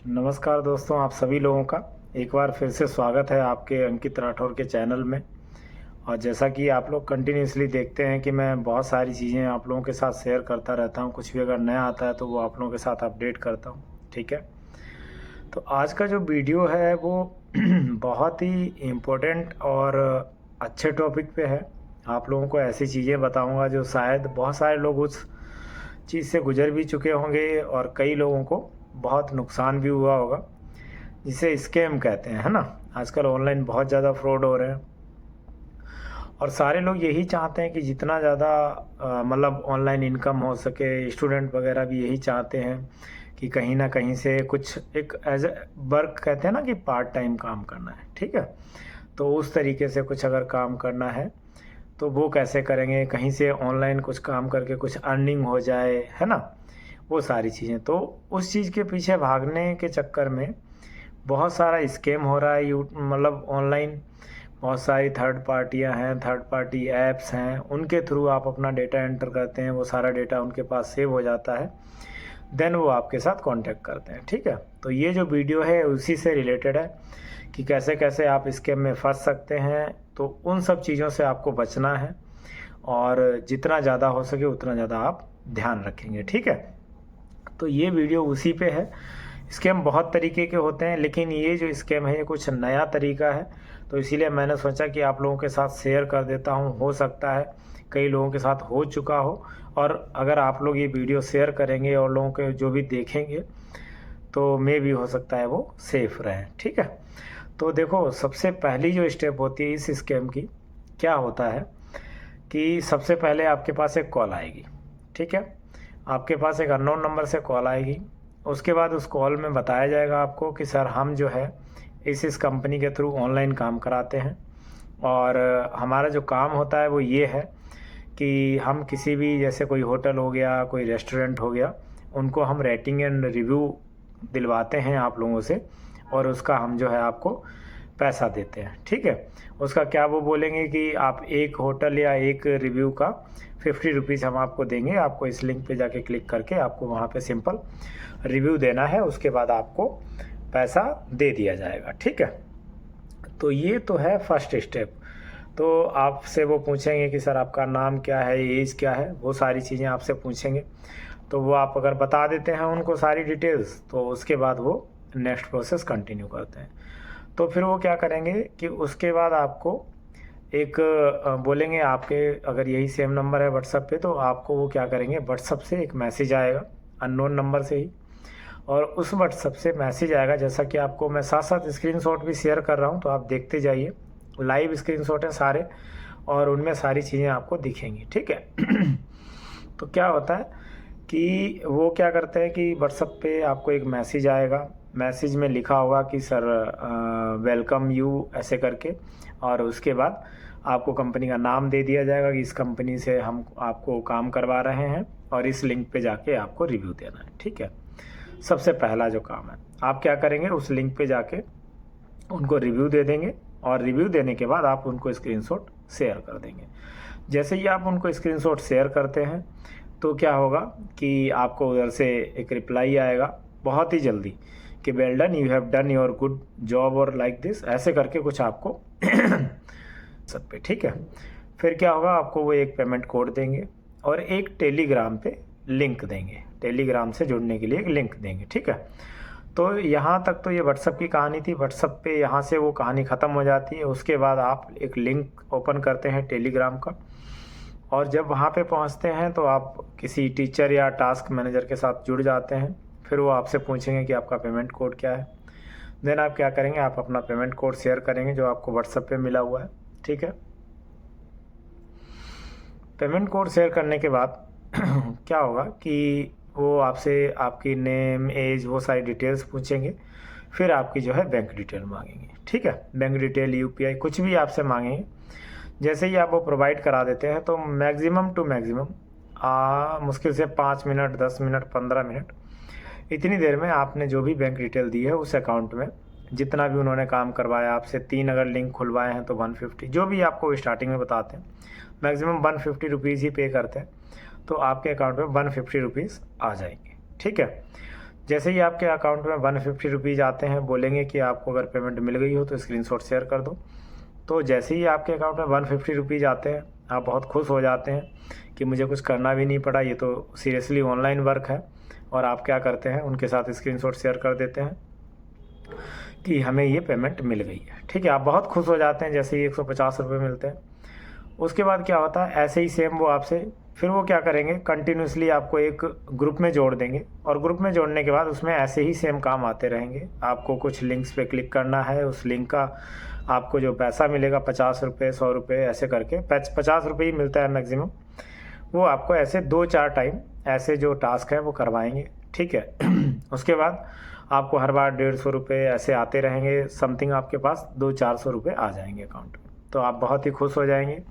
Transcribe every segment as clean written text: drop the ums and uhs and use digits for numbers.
नमस्कार दोस्तों, आप सभी लोगों का एक बार फिर से स्वागत है आपके अंकित राठौर के चैनल में। और जैसा कि आप लोग कंटिन्यूसली देखते हैं कि मैं बहुत सारी चीज़ें आप लोगों के साथ शेयर करता रहता हूं। कुछ भी अगर नया आता है तो वो आप लोगों के साथ अपडेट करता हूं। ठीक है, तो आज का जो वीडियो है वो बहुत ही इम्पोर्टेंट और अच्छे टॉपिक पे है। आप लोगों को ऐसी चीज़ें बताऊंगा जो शायद बहुत सारे लोग उस चीज़ से गुजर भी चुके होंगे और कई लोगों को बहुत नुकसान भी हुआ होगा, जिसे स्कैम कहते हैं, है ना। आजकल ऑनलाइन बहुत ज़्यादा फ्रॉड हो रहे हैं और सारे लोग यही चाहते हैं कि जितना ज़्यादा मतलब ऑनलाइन इनकम हो सके। स्टूडेंट वगैरह भी यही चाहते हैं कि कहीं ना कहीं से कुछ एक एज ए वर्क कहते हैं ना कि पार्ट टाइम काम करना है। ठीक है, तो उस तरीके से कुछ अगर काम करना है तो वो कैसे करेंगे, कहीं से ऑनलाइन कुछ काम करके कुछ अर्निंग हो जाए, है ना। वो सारी चीज़ें, तो उस चीज़ के पीछे भागने के चक्कर में बहुत सारा स्कैम हो रहा है। यू मतलब ऑनलाइन बहुत सारी थर्ड पार्टियां हैं, थर्ड पार्टी ऐप्स हैं, उनके थ्रू आप अपना डेटा एंटर करते हैं, वो सारा डेटा उनके पास सेव हो जाता है। देन वो आपके साथ कांटेक्ट करते हैं। ठीक है, तो ये जो वीडियो है उसी से रिलेटेड है कि कैसे कैसे आप स्कैम में फंस सकते हैं। तो उन सब चीज़ों से आपको बचना है और जितना ज़्यादा हो सके उतना ज़्यादा आप ध्यान रखेंगे। ठीक है, तो ये वीडियो उसी पे है। स्कैम बहुत तरीके के होते हैं, लेकिन ये जो स्कैम है ये कुछ नया तरीका है, तो इसीलिए मैंने सोचा कि आप लोगों के साथ शेयर कर देता हूँ। हो सकता है कई लोगों के साथ हो चुका हो, और अगर आप लोग ये वीडियो शेयर करेंगे और लोगों के जो भी देखेंगे तो मे भी हो सकता है वो सेफ रहें। ठीक है, तो देखो, सबसे पहली जो स्टेप होती है इस स्कैम की, क्या होता है कि सबसे पहले आपके पास एक कॉल आएगी। ठीक है, आपके पास एक अननोन नंबर से कॉल आएगी। उसके बाद उस कॉल में बताया जाएगा आपको कि सर हम जो है इस कंपनी के थ्रू ऑनलाइन काम कराते हैं, और हमारा जो काम होता है वो ये है कि हम किसी भी, जैसे कोई होटल हो गया, कोई रेस्टोरेंट हो गया, उनको हम रेटिंग एंड रिव्यू दिलवाते हैं आप लोगों से, और उसका हम जो है आपको पैसा देते हैं। ठीक है, उसका क्या वो बोलेंगे कि आप एक होटल या एक रिव्यू का 50 रुपीज़ हम आपको देंगे। आपको इस लिंक पे जाके क्लिक करके आपको वहाँ पे सिंपल रिव्यू देना है, उसके बाद आपको पैसा दे दिया जाएगा। ठीक है, तो ये तो है फर्स्ट स्टेप। तो आपसे वो पूछेंगे कि सर आपका नाम क्या है, एज क्या है, वो सारी चीज़ें आपसे पूछेंगे। तो वो आप अगर बता देते हैं उनको सारी डिटेल्स, तो उसके बाद वो नेक्स्ट प्रोसेस कंटिन्यू करते हैं। तो फिर वो क्या करेंगे कि उसके बाद आपको एक बोलेंगे, आपके अगर यही सेम नंबर है व्हाट्सअप पे, तो आपको वो क्या करेंगे, व्हाट्सअप से एक मैसेज आएगा अननोन नंबर से ही, और उस व्हाट्सअप से मैसेज आएगा, जैसा कि आपको मैं साथ साथ स्क्रीनशॉट भी शेयर कर रहा हूँ, तो आप देखते जाइए। लाइव स्क्रीनशॉट है सारे, और उनमें सारी चीज़ें आपको दिखेंगी। ठीक है तो क्या होता है कि वो क्या करते हैं कि व्हाट्सअप पे आपको एक मैसेज आएगा। मैसेज में लिखा होगा कि सर वेलकम यू ऐसे करके, और उसके बाद आपको कंपनी का नाम दे दिया जाएगा कि इस कंपनी से हम आपको काम करवा रहे हैं, और इस लिंक पे जाके आपको रिव्यू देना है। ठीक है, सबसे पहला जो काम है, आप क्या करेंगे, उस लिंक पे जाके उनको रिव्यू दे देंगे, और रिव्यू देने के बाद आप उनको स्क्रीनशॉट शेयर कर देंगे। जैसे ही आप उनको स्क्रीनशॉट शेयर करते हैं तो क्या होगा कि आपको उधर से एक रिप्लाई आएगा बहुत ही जल्दी कि well done, you have done your good job, और लाइक दिस ऐसे करके कुछ आपको सब पे। ठीक है, फिर क्या होगा, आपको वो एक पेमेंट कोड देंगे और एक टेलीग्राम पे लिंक देंगे, टेलीग्राम से जुड़ने के लिए एक लिंक देंगे। ठीक है, तो यहाँ तक तो ये व्हाट्सअप की कहानी थी। व्हाट्सअप पे यहाँ से वो कहानी ख़त्म हो जाती है। उसके बाद आप एक लिंक ओपन करते हैं टेलीग्राम का, और जब वहाँ पे पहुँचते हैं तो आप किसी टीचर या टास्क मैनेजर के साथ जुड़ जाते हैं। फिर वो आपसे पूछेंगे कि आपका पेमेंट कोड क्या है। देन आप क्या करेंगे, आप अपना पेमेंट कोड शेयर करेंगे जो आपको व्हाट्सएप पे मिला हुआ है। ठीक है, पेमेंट कोड शेयर करने के बाद क्या होगा कि वो आपसे आपकी नेम, एज, वो सारी डिटेल्स पूछेंगे। फिर आपकी जो है बैंक डिटेल मांगेंगे। ठीक है, बैंक डिटेल, यूपीआई, कुछ भी आपसे मांगेंगे। जैसे ही आप वो प्रोवाइड करा देते हैं तो मैक्सिमम टू मैक्सिमम मुश्किल से 5 मिनट, 10 मिनट, 15 मिनट, इतनी देर में आपने जो भी बैंक डिटेल दी है उस अकाउंट में जितना भी उन्होंने काम करवाया आपसे, 3 अगर लिंक खुलवाए हैं तो 150, जो भी आपको स्टार्टिंग में बताते हैं, मैक्सिमम 150 रुपीज़ ही पे करते हैं, तो आपके अकाउंट में 150 रुपीज़ आ जाएंगे। ठीक है, जैसे ही आपके अकाउंट में 150 रुपीज़ आते हैं, बोलेंगे कि आपको अगर पेमेंट मिल गई हो तो स्क्रीनशॉट शेयर कर दो। तो जैसे ही आपके अकाउंट में 150 रुपीज़ आते हैं, आप बहुत खुश हो जाते हैं कि मुझे कुछ करना भी नहीं पड़ा, ये तो सीरियसली ऑनलाइन वर्क है। और आप क्या करते हैं, उनके साथ स्क्रीनशॉट शेयर कर देते हैं कि हमें ये पेमेंट मिल गई है। ठीक है, आप बहुत खुश हो जाते हैं जैसे ही 150 रुपये मिलते हैं। उसके बाद क्या होता है, ऐसे ही सेम वो आपसे फिर वो क्या करेंगे, कंटिन्यूसली आपको एक ग्रुप में जोड़ देंगे। और ग्रुप में जोड़ने के बाद उसमें ऐसे ही सेम काम आते रहेंगे। आपको कुछ लिंक्स पे क्लिक करना है, उस लिंक का आपको जो पैसा मिलेगा 50 रुपये 100 रुपये ऐसे करके 50 रुपये ही मिलता है मैक्सिमम। वो आपको ऐसे 2-4 टाइम ऐसे जो टास्क है वो करवाएंगे। ठीक है उसके बाद आपको हर बार 150 रुपये ऐसे आते रहेंगे, समथिंग आपके पास 200-400 रुपये आ जाएंगे अकाउंट में। तो आप बहुत ही खुश हो जाएंगे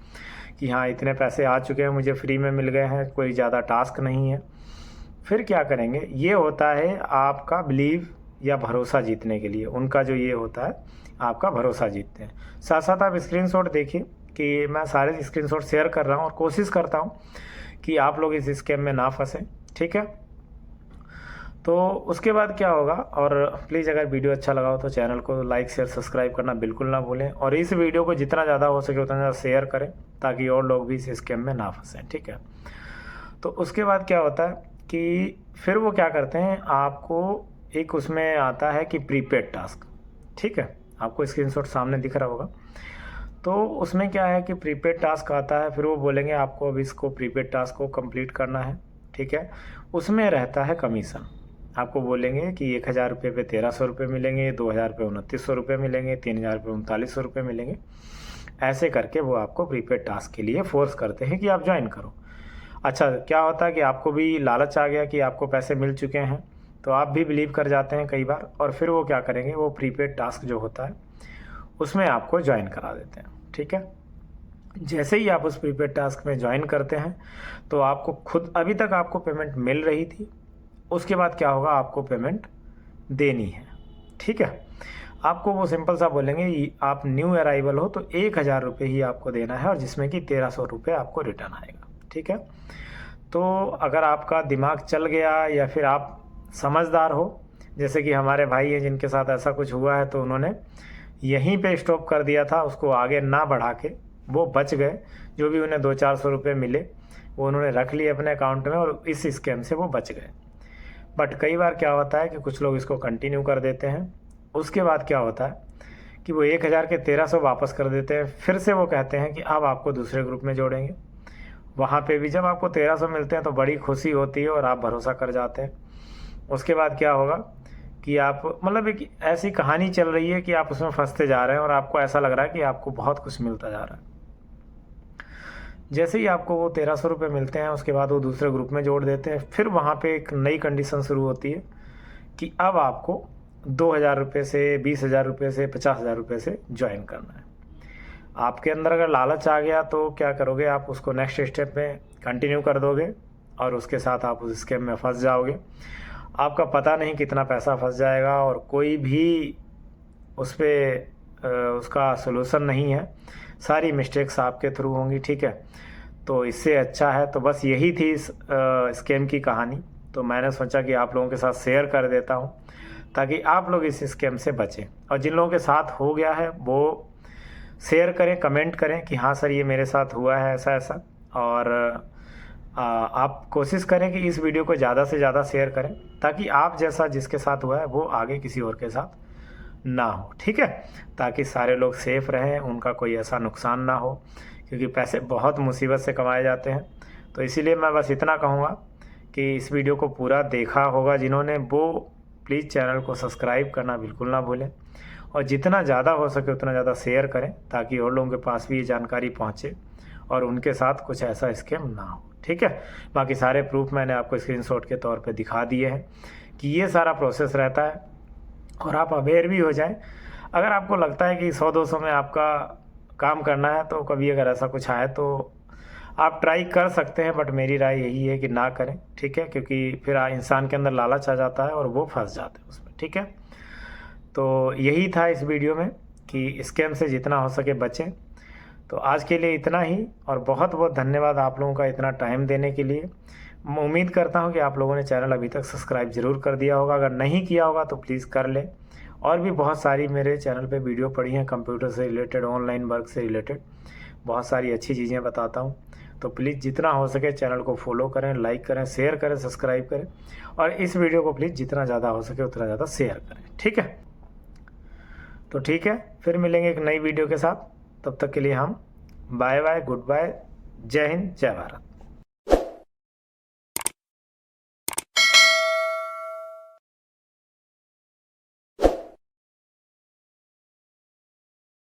कि हाँ इतने पैसे आ चुके हैं, मुझे फ्री में मिल गए हैं, कोई ज़्यादा टास्क नहीं है। फिर क्या करेंगे, ये होता है आपका बिलीव या भरोसा जीतने के लिए। उनका जो ये होता है आपका भरोसा जीतते हैं। साथ साथ आप स्क्रीनशॉट देखिए कि मैं सारे स्क्रीनशॉट शेयर कर रहा हूँ और कोशिश करता हूँ कि आप लोग इस स्कैम में ना फंसें। ठीक है, तो उसके बाद क्या होगा, और प्लीज़ अगर वीडियो अच्छा लगा हो तो चैनल को लाइक शेयर सब्सक्राइब करना बिल्कुल ना भूलें। और इस वीडियो को जितना ज़्यादा हो सके उतना ज़्यादा शेयर करें ताकि और लोग भी इस स्कैम में ना फंसें। ठीक है, तो उसके बाद क्या होता है कि फिर वो क्या करते हैं, आपको एक उसमें आता है कि प्रीपेड टास्क। ठीक है, आपको स्क्रीनशॉट सामने दिख रहा होगा। तो उसमें क्या है कि प्रीपेड टास्क आता है, फिर वो बोलेंगे आपको अब इसको प्रीपेड टास्क को कंप्लीट करना है। ठीक है, उसमें रहता है कमीशन। आपको बोलेंगे कि 1000 रुपये पे 1300 रुपये मिलेंगे, 2000 पे 2900 रुपये मिलेंगे, 3000 पे 3900 रुपये मिलेंगे। ऐसे करके वो आपको प्रीपेड टास्क के लिए फोर्स करते हैं कि आप ज्वाइन करो। अच्छा, क्या होता है कि आपको भी लालच आ गया कि आपको पैसे मिल चुके हैं, तो आप भी बिलीव कर जाते हैं कई बार। और फिर वो क्या करेंगे, वो प्रीपेड टास्क जो होता है उसमें आपको ज्वाइन करा देते हैं। ठीक है, जैसे ही आप उस प्रीपेड टास्क में ज्वाइन करते हैं तो आपको खुद, अभी तक आपको पेमेंट मिल रही थी, उसके बाद क्या होगा, आपको पेमेंट देनी है। ठीक है, आपको वो सिंपल सा बोलेंगे आप न्यू अराइवल हो तो 1000 रुपये ही आपको देना है, और जिसमें कि 1300 रुपये आपको रिटर्न आएगा। ठीक है, तो अगर आपका दिमाग चल गया या फिर आप समझदार हो, जैसे कि हमारे भाई हैं जिनके साथ ऐसा कुछ हुआ है, तो उन्होंने यहीं पे स्टॉप कर दिया था, उसको आगे ना बढ़ा के वो बच गए। जो भी उन्हें 200-400 रुपये मिले वो उन्होंने रख लिए अपने अकाउंट में और इस स्कैम से वो बच गए। बट कई बार क्या होता है कि कुछ लोग इसको कंटिन्यू कर देते हैं। उसके बाद क्या होता है कि वो 1000 के 1300 वापस कर देते हैं। फिर से वो कहते हैं कि अब आपको दूसरे ग्रुप में जोड़ेंगे। वहाँ पे भी जब आपको 1300 मिलते हैं तो बड़ी खुशी होती है और आप भरोसा कर जाते हैं। उसके बाद क्या होगा कि आप, मतलब एक ऐसी कहानी चल रही है कि आप उसमें फंसते जा रहे हैं और आपको ऐसा लग रहा है कि आपको बहुत कुछ मिलता जा रहा है। जैसे ही आपको वो 1300 रुपये मिलते हैं, उसके बाद वो दूसरे ग्रुप में जोड़ देते हैं। फिर वहाँ पे एक नई कंडीशन शुरू होती है कि अब आपको 2000 रुपये से, 20,000 रुपये से, 50,000 रुपये से ज्वाइन करना है। आपके अंदर अगर लालच आ गया तो क्या करोगे, आप उसको नेक्स्ट स्टेप में कंटिन्यू कर दोगे और उसके साथ आप उस स्कैम में फंस जाओगे। आपका पता नहीं कितना पैसा फंस जाएगा और कोई भी उस पर उसका सलूशन नहीं है। सारी मिस्टेक्स आपके थ्रू होंगी। ठीक है, तो इससे अच्छा है, तो बस यही थी इस स्कैम की कहानी। तो मैंने सोचा कि आप लोगों के साथ शेयर कर देता हूँ ताकि आप लोग इस स्कैम से बचें। और जिन लोगों के साथ हो गया है वो शेयर करें, कमेंट करें कि हाँ सर ये मेरे साथ हुआ है ऐसा ऐसा। और आप कोशिश करें कि इस वीडियो को ज़्यादा से ज़्यादा शेयर करें ताकि आप जैसा जिसके साथ हुआ है वो आगे किसी और के साथ ना हो। ठीक है, ताकि सारे लोग सेफ रहें, उनका कोई ऐसा नुकसान ना हो, क्योंकि पैसे बहुत मुसीबत से कमाए जाते हैं। तो इसीलिए मैं बस इतना कहूँगा कि इस वीडियो को पूरा देखा होगा जिन्होंने, वो प्लीज़ चैनल को सब्सक्राइब करना बिल्कुल ना भूलें और जितना ज़्यादा हो सके उतना ज़्यादा शेयर करें ताकि और लोगों के पास भी ये जानकारी पहुँचे और उनके साथ कुछ ऐसा स्कैम ना हो। ठीक है, बाकी सारे प्रूफ मैंने आपको स्क्रीनशॉट के तौर पे दिखा दिए हैं कि ये सारा प्रोसेस रहता है और आप अवेयर भी हो जाएं। अगर आपको लगता है कि 100-200 में आपका काम करना है तो कभी अगर ऐसा कुछ आए तो आप ट्राई कर सकते हैं, बट मेरी राय यही है कि ना करें। ठीक है, क्योंकि फिर इंसान के अंदर लालच आ जाता है और वो फंस जाते हैं उसमें। ठीक है, तो यही था इस वीडियो में कि स्कैम से जितना हो सके बचें। तो आज के लिए इतना ही और बहुत बहुत धन्यवाद आप लोगों का इतना टाइम देने के लिए। उम्मीद करता हूँ कि आप लोगों ने चैनल अभी तक सब्सक्राइब ज़रूर कर दिया होगा। अगर नहीं किया होगा तो प्लीज़ कर लें। और भी बहुत सारी मेरे चैनल पे वीडियो पड़ी हैं कंप्यूटर से रिलेटेड, ऑनलाइन वर्क से रिलेटेड, बहुत सारी अच्छी चीज़ें बताता हूँ। तो प्लीज़ जितना हो सके चैनल को फॉलो करें, लाइक करें, शेयर करें, सब्सक्राइब करें, और इस वीडियो को प्लीज़ जितना ज़्यादा हो सके उतना ज़्यादा शेयर करें। ठीक है, तो ठीक है, फिर मिलेंगे एक नई वीडियो के साथ। तब तक के लिए हम बाय बाय, गुड बाय, जय हिंद, जय भारत।